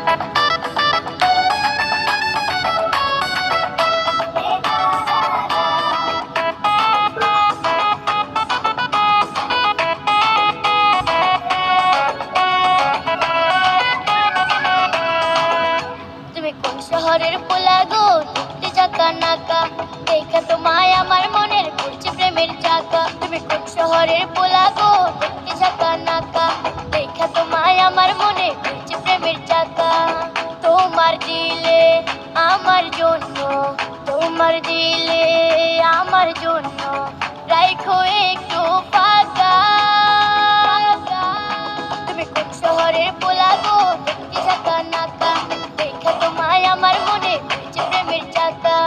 তুমি কোন শহরের পোলা গো, দেখতে চাকা নাকা, দেখা তোমায় আমার মনের ঘুরছে প্রেমের চাকা। তুমি কোন শহরের পোলা গো, দেখতে চাকা নাকা, দেখা তোমায় আমার মনে ঘুরছে প্রেমের চাকা। তোমার দিলে আমার জন্য, তোমার দিলে আমার জন্য রাইখো একটু ফাঁকা। তুমি কোন শহরের পোলা গো, দেখতে চাকা নাকা, দেখা তোমায় আমার মনে ঘুরছে প্রেমের চাকা।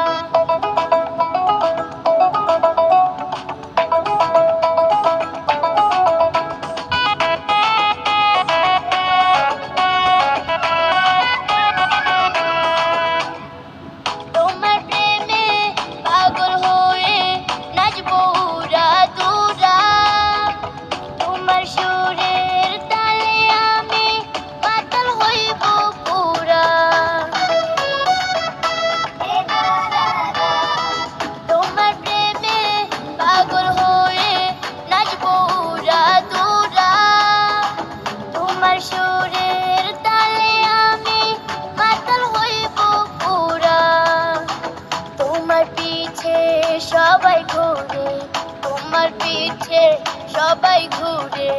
তোমার প্রেমে পাগল হয়ে নাচবো উড়া দুরা, তোমার সুরের তালে আমি মাতাল হইব পুরা। তোমার প্রেমে পাগল হয়ে নাচবো উড়া দুরা, তোমার সুরের তালে আমি মাতাল হইব পুরা। তোমার পিছে সবাই ঘুরে, তোমার পিছে সবাই ঘুরে,